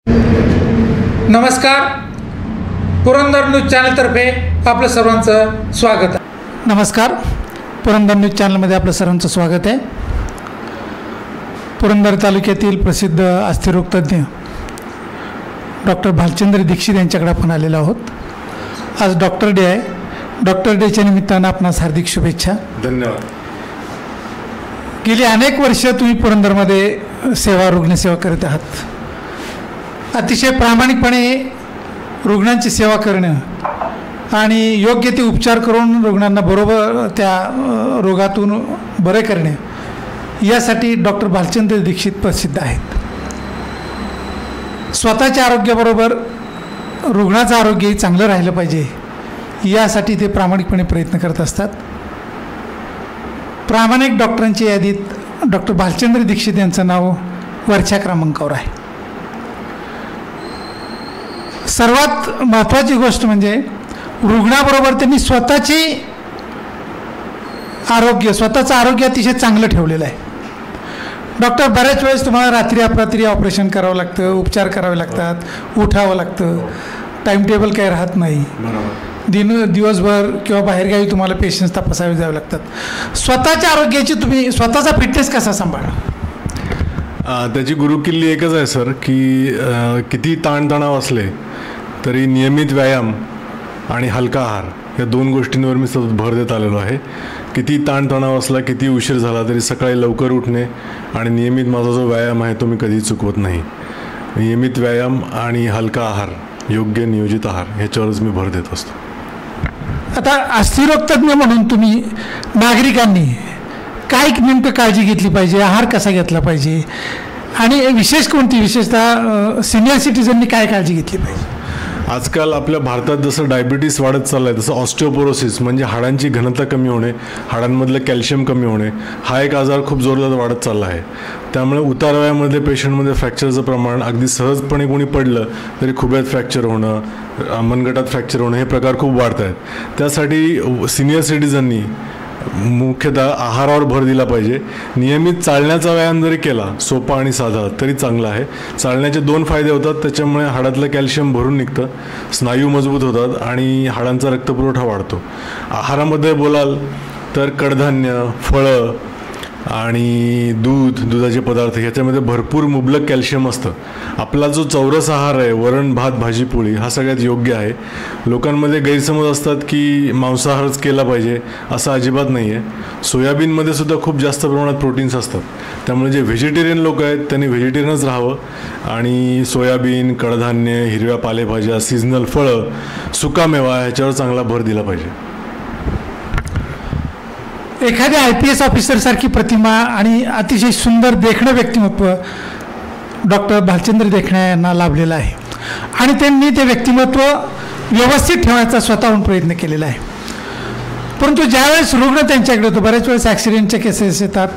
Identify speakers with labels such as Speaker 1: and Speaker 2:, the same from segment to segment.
Speaker 1: नमस्कार, पुरंदर न्यूज चॅनलतर्फे आपलं सर्वांचं स्वागत आहे.
Speaker 2: नमस्कार, पुरंदर न्यूज चॅनलमध्ये आपलं सर्वांचं स्वागत आहे. पुरंदर तालुक्यातील प्रसिद्ध अस्थिरोगतज्ञ डॉक्टर भालचंद्र दीक्षित यांच्याकडे आपण आलेलो आहोत. आज डॉक्टर डे आहे. डॉक्टर डेच्या निमित्तानं आपणास हार्दिक शुभेच्छा.
Speaker 3: धन्यवाद.
Speaker 2: गेली अनेक वर्ष तुम्ही पुरंदरमध्ये रुग्णसेवा करत आहात. अतिशय प्रामाणिकपणे रुग्णांची सेवा करणं आणि योग्य ते उपचार करून रुग्णांना बरोबर त्या रोगातून बरे करणे यासाठी डॉक्टर भालचंद्र दीक्षित प्रसिद्ध आहेत. स्वतःच्या आरोग्याबरोबर रुग्णाचं आरोग्यही चांगलं राहिलं पाहिजे यासाठी ते प्रामाणिकपणे प्रयत्न करत असतात. प्रामाणिक डॉक्टरांच्या यादीत डॉक्टर भालचंद्र दीक्षित यांचं नाव वरच्या क्रमांकावर आहे. सर्वात महत्त्वाची गोष्ट म्हणजे रुग्णाबरोबर त्यांनी स्वतःचं आरोग्य अतिशय चांगलं ठेवलेलं आहे. डॉक्टर बऱ्याच वेळेस तुम्हाला रात्री अपरात्री ऑपरेशन करावं लागतं, उपचार करावे लागतात, उठावं लागतं, टाईम टेबल काही राहत नाही. दिवसभर किंवा बाहेरगावी तुम्हाला पेशंट्स तपासावे जावे लागतात. स्वतःच्या आरोग्याची तुम्ही स्वतःचा फिटनेस कसा सांभाळा?
Speaker 3: त्याची गुरुकिल्ली एकच आहे सर, की किती ताणतणाव असले तरी नियमित व्यायाम आणि हलका आहार या दोन गोष्टींवर मी सतत भर देत आलेलो आहे. किती ताणतणाव असला, किती उशीर झाला तरी सकाळी लवकर उठणे आणि नियमित माझा जो व्यायाम आहे तो मी कधी चुकवत नाही. नियमित व्यायाम आणि हलका आहार, योग्य नियोजित आहार ह्याच्यावरच मी भर देत असतो.
Speaker 2: आता अस्थिरोगतज्ञ म्हणून तुम्ही नागरिकांनी काय नेमकं काळजी घेतली पाहिजे, आहार कसा घेतला पाहिजे आणि विशेषतः सिनियर सिटीजननी काय काळजी घेतली पाहिजे?
Speaker 3: आजकाल आपल्या भारतात जसं डायबिटीस वाढत चाललं आहे तसं ऑस्टिओपोरोसिस म्हणजे हाडांची घनता कमी होणे, हाडांमधलं कॅल्शियम कमी होणे हा एक आजार खूप जोरदार वाढत चालला आहे. त्यामुळे उतारवयामध्ये पेशंटमध्ये फ्रॅक्चरचं प्रमाण अगदी सहजपणे कोणी पडलं तरी खुब्यात फ्रॅक्चर होणं, मनगटात फ्रॅक्चर होणं हे प्रकार खूप वाढत आहेत. त्यासाठी सिनियर सिटीजननी मुख्यतः आहारावर भर दिला पाहिजे. नियमित चालण्याचा व्यायाम जरी केला, सोपा आणि साधा, तरी चांगला आहे. चालण्याचे दोन फायदे होतात. त्याच्यामुळे हाडातलं कॅल्शियम भरून निघतं, स्नायू मजबूत होतात आणि हाडांचा रक्तपुरवठा वाढतो. आहारामध्ये बोलाल तर कडधान्य, फळं आणि दुधाचे पदार्थ ह्याच्यामध्ये भरपूर मुबलक कॅल्शियम असतं. आपला जो चौरस आहार आहे, वरण भात भाजी पोळी, हा सगळ्यात योग्य आहे. लोकांमध्ये गैरसमज असतात की मांसाहारच केला पाहिजे, असं अजिबात नाही आहे. सोयाबीनमध्ये सुद्धा खूप जास्त प्रमाणात प्रोटीन्स असतात. त्यामुळे जे व्हेजिटेरियन लोक आहेत त्यांनी व्हेजिटेरियनच राहावं आणि सोयाबीन, कडधान्य, हिरव्या पालेभाज्या, सीझनल फळं, सुकामेवा ह्याच्यावर चांगला भर दिला पाहिजे.
Speaker 2: एखाद्या IPS ऑफिसरसारखी प्रतिमा आणि अतिशय सुंदर देखणं व्यक्तिमत्व डॉक्टर भालचंद्र देखणे यांना लाभलेलं आहे आणि त्यांनी ते व्यक्तिमत्व व्यवस्थित ठेवण्याचा स्वतःहून प्रयत्न केलेला आहे. परंतु ज्यावेळेस रुग्ण त्यांच्याकडे होतो, बऱ्याच वेळेस ॲक्सिडेंटच्या केसेस येतात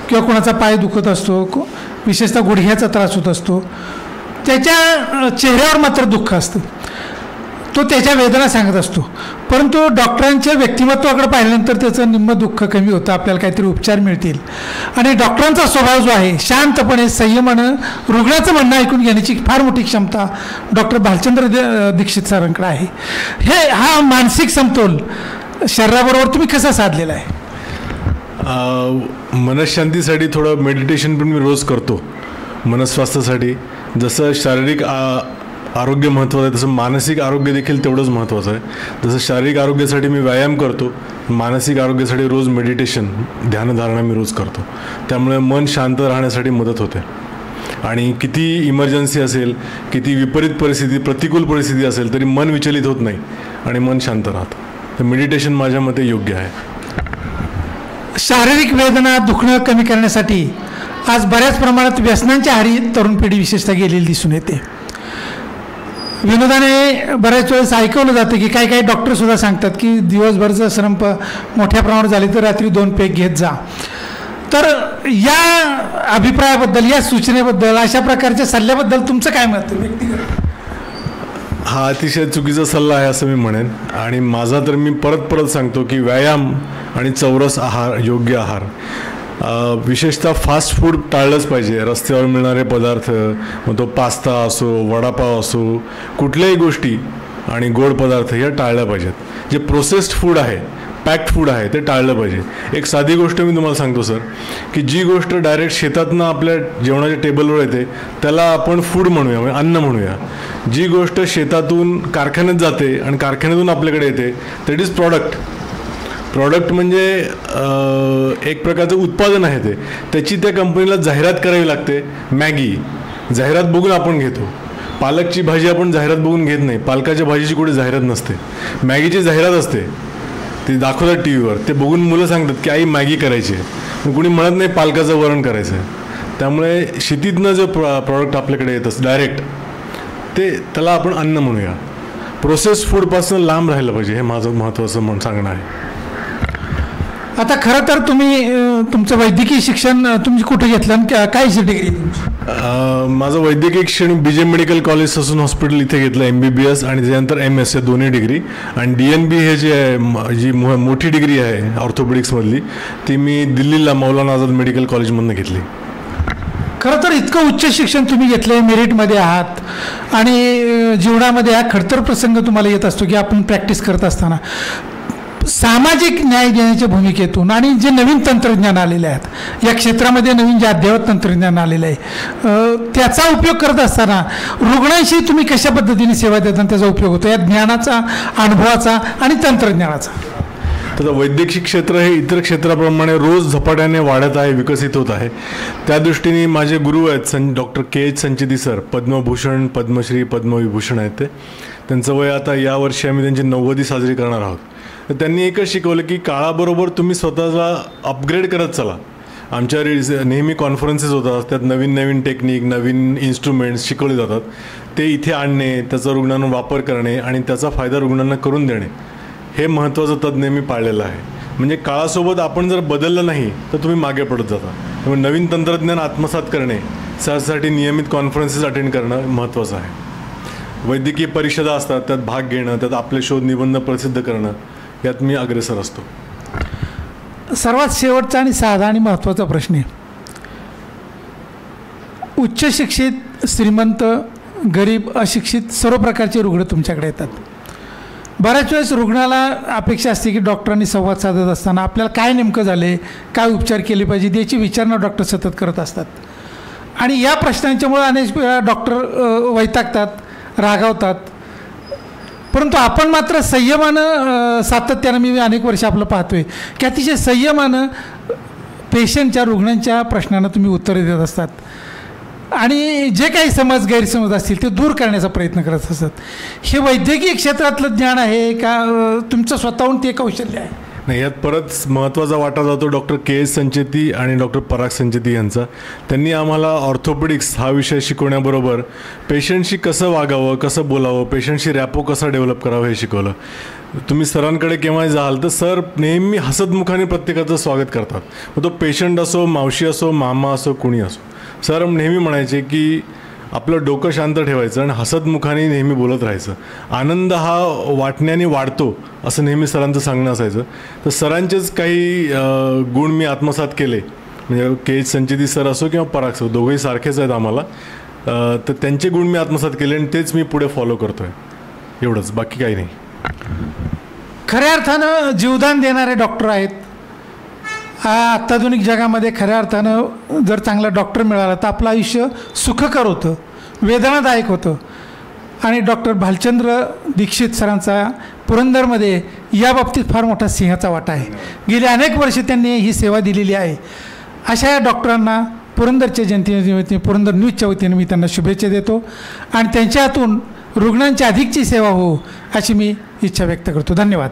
Speaker 2: किंवा कोणाचा पाय दुखत असतो, विशेषतः गुडघ्याचा त्रास होत असतो, त्याच्या चेहऱ्यावर मात्र दुःख असतं, तो त्याच्या वेदना सांगत असतो. परंतु डॉक्टरांच्या व्यक्तिमत्वाकडे पाहिल्यानंतर त्याचं निम्म दुःख कमी होतं, आपल्याला काहीतरी उपचार मिळतील. आणि डॉक्टरांचा स्वभाव जो आहे, शांतपणे संयमानं रुग्णाचं म्हणणं ऐकून घेण्याची फार मोठी क्षमता डॉक्टर भालचंद्र दीक्षित सरांकडे आहे. हा मानसिक समतोल शरीराबरोबर तुम्ही कसा साधलेला आहे?
Speaker 3: मनशांतीसाठी थोडं मेडिटेशन पण मी रोज करतो. मनस्वास्थ्यासाठी जसं शारीरिक आरोग्य महत्त्वाचं आहे तसं मानसिक आरोग्य देखील तेवढंच महत्त्वाचं आहे. जसं शारीरिक आरोग्यासाठी मी व्यायाम करतो, मानसिक आरोग्यासाठी रोज मेडिटेशन, ध्यानधारणा मी रोज करतो. त्यामुळे मन शांत राहण्यासाठी मदत होते. आणि किती इमर्जन्सी असेल, किती विपरीत परिस्थिती, प्रतिकूल परिस्थिती असेल तरी मन विचलित होत नाही आणि मन शांत राहतं. तर मेडिटेशन माझ्या मते योग्य आहे.
Speaker 2: शारीरिक वेदना, दुखणं कमी करण्यासाठी आज बऱ्याच प्रमाणात व्यसनांच्या आहारी तरुण पिढी विशेषतः गेलेली दिसून येते. विनोदाने बऱ्याच वेळेस ऐकवलं जातं की काही डॉक्टरसुद्धा सांगतात की दिवसभर जर संप मोठ्या प्रमाणात झाली तर रात्री 2 पेग घेत जा. तर या अभिप्रायाबद्दल, या सूचनेबद्दल, अशा प्रकारच्या सल्ल्याबद्दल तुमचं काय मत आहे व्यक्तिगत?
Speaker 3: हा अतिशय चुकीचा सल्ला आहे असं मी म्हणेन. आणि माझा तर मी परत सांगतो की व्यायाम आणि चौरस आहार, योग्य आहार विशेषतः फास्ट फूड टाळलंच पाहिजे. रस्त्यावर मिळणारे पदार्थ, मग तो पास्ता असो, वडापाव असो, कुठल्याही गोष्टी आणि गोड पदार्थ ह्या टाळल्या पाहिजेत. जे प्रोसेस्ड फूड आहे, पॅक्ड फूड आहे ते टाळलं पाहिजे. एक साधी गोष्ट मी तुम्हाला सांगतो सर, की जी गोष्ट डायरेक्ट शेतातनं आपल्या जेवणाच्या टेबलवर येते त्याला आपण फूड म्हणूया, म्हणजे अन्न म्हणूया. जी गोष्ट शेतातून कारखान्यात जाते आणि कारखान्यातून आपल्याकडे येते दॅट इज प्रॉडक्ट. प्रॉडक्ट म्हणजे एक प्रकारचं उत्पादन आहे ते. त्याची त्या कंपनीला जाहिरात करावी लागते. मॅगी जाहिरात बघून आपण घेतो. पालकची भाजी आपण जाहिरात बघून घेत नाही. पालकाच्या भाजीची कुठे जाहिरात नसते. मॅगीची जाहिरात असते, ती दाखवतात टी व्हीवर. ते बघून मुलं सांगतात की आई मॅगी करायची आहे. कुणी म्हणत नाही पालकाचं वरण करायचं आहे. त्यामुळे शेतीतनं जो प्रॉडक्ट आपल्याकडे येतं डायरेक्ट त्याला आपण अन्न म्हणूया. प्रोसेस्ड फूडपासून लांब राहिलं पाहिजे, हे माझं महत्त्वाचं सांगणं आहे.
Speaker 2: आता खरं तर तुम्ही तुमचं वैद्यकीय शिक्षण तुम्ही कुठे घेतलं आणि काय डिग्री?
Speaker 3: माझं वैद्यकीय शिक्षण BJ medical college Sassoon hospital इथे घेतलं, MBBS आणि त्याच्यानंतर MS या दोन्ही डिग्री. आणि DNB हे जे आहे, जी मोठी डिग्री आहे ऑर्थोपेडिक्समधली, ती मी दिल्लीला मौलाना आझाद मेडिकल कॉलेजमधून घेतली.
Speaker 2: खरं तर इतकं उच्च शिक्षण तुम्ही घेतलं आहे, मेरिटमध्ये आहात आणि जीवनामध्ये हा खडतर प्रसंग तुम्हाला येत असतो की आपण प्रॅक्टिस करत असताना सामाजिक न्याय देण्याच्या भूमिकेतून आणि जे नवीन तंत्रज्ञान आलेले आहेत या क्षेत्रामध्ये, नवीन जे अद्ययावत तंत्रज्ञान आलेलं आहे त्याचा उपयोग करत असताना रुग्णांशी तुम्ही कशा पद्धतीने सेवा देता त्याचा उपयोग होतो, या ज्ञानाचा, अनुभवाचा आणि तंत्रज्ञानाचा?
Speaker 3: तर वैद्यकीय क्षेत्र हे इतर क्षेत्राप्रमाणे रोज झपाट्याने वाढत आहे, विकसित होत आहे. त्या दृष्टीने माझे गुरु आहेत doctor KH Sancheti sir, Padmabhushan, Padmashri, Padmavibhushan आहेत. त्यांचं वय आता यावर्षी आम्ही त्यांची 90वी साजरी करणार आहोत. तर त्यांनी एकच शिकवलं की काळाबरोबर तुम्ही स्वतःला अपग्रेड करत चला. आमच्या नेहमी कॉन्फरन्सेस होतात, त्यात नवीन नवीन टेक्निक, नवीन इन्स्ट्रुमेंट्स शिकवले जातात. ते इथे आणणे, त्याचा रुग्णांना वापर करणे आणि त्याचा फायदा रुग्णांना करून देणे, हे महत्त्वाचं तज्ज्ञ मी पाळलेलं आहे. म्हणजे काळासोबत आपण जर बदललं नाही तर तुम्ही मागे पडत जाता. त्यामुळे नवीन तंत्रज्ञान आत्मसात करणे, त्यासाठी नियमित कॉन्फरन्सेस अटेंड करणं महत्त्वाचं आहे. वैद्यकीय परिषदा असतात, त्यात भाग घेणं, त्यात आपले शोध निबंध प्रसिद्ध करणं, यात मी अग्रेसर असतो.
Speaker 2: सर्वात शेवटचा आणि साधा आणि महत्त्वाचा प्रश्न आहे. उच्च शिक्षित, श्रीमंत, गरीब, अशिक्षित सर्व प्रकारचे रुग्ण तुमच्याकडे येतात. बऱ्याच वेळेस रुग्णाला अपेक्षा असते की डॉक्टरांनी संवाद साधत असताना आपल्याला काय नेमकं झाले, काय उपचार केले पाहिजे याची विचारणा डॉक्टर सतत करत असतात. आणि या प्रश्नांच्यामुळे अनेक वेळा डॉक्टर वैतागतात, रागावतात. परंतु आपण मात्र संयमानं, सातत्यानं मी अनेक वर्ष आपलं पाहतोय की अतिशय संयमानं पेशंटच्या, रुग्णांच्या प्रश्नांना तुम्ही उत्तरे देत असतात आणि जे काही गैरसमज असतील ते दूर करण्याचा प्रयत्न करत असतात. हे वैद्यकीय क्षेत्रातलं ज्ञान आहे का तुमचं स्वतःहून ते कौशल्य आहे?
Speaker 3: नाही, यात परत महत्त्वाचा वाटा जातो डॉक्टर KH संचेती आणि डॉक्टर पराग संचेती यांचा. त्यांनी आम्हाला ऑर्थोपेडिक्स हा विषय शिकवण्याबरोबर पेशंटशी कसं वागावं, कसं बोलावं, पेशंटशी रॅपो कसा डेव्हलप करावं हे शिकवलं. तुम्ही सरांकडे केव्हा जाल तर सर नेहमी हसतमुखाने प्रत्येकाचं स्वागत करतात. मग तो पेशंट असो, मावशी असो, मामा असो, कुणी असो. सर नेहमी म्हणायचे की आपलं डोकं शांत ठेवायचं आणि हसतमुखाने नेहमी बोलत राहायचं. आनंद हा वाटण्याने वाढतो असं नेहमी सरांचं सांगणं असायचं. तर सरांचेच काही गुण मी आत्मसात केले. म्हणजे KH संचेती सर असो किंवा पराग सर, दोघंही सारखेच आहेत आम्हाला. तर त्यांचे गुण मी आत्मसात केले आणि तेच मी पुढे फॉलो करतो आहे. एवढंच, बाकी काही नाही.
Speaker 2: खऱ्या अर्थानं जीवदान देणारे डॉक्टर आहेत. अत्याधुनिक जगामध्ये खऱ्या अर्थानं जर चांगला डॉक्टर मिळाला तर आपलं आयुष्य सुखकर होतं, वेदनादायक होतं. आणि डॉक्टर भालचंद्र दीक्षित सरांचा पुरंदरमध्ये या बाबतीत फार मोठा सिंहाचा वाटा आहे. गेली अनेक वर्षे त्यांनी ही सेवा दिलेली आहे. अशा या डॉक्टरांना पुरंदरच्या जनतेने, पुरंदर न्यूजच्या वतीने मी त्यांना शुभेच्छा देतो आणि त्यांच्या हातून रुग्णांची अधिकची सेवा हो अशी मी इच्छा व्यक्त करतो. धन्यवाद.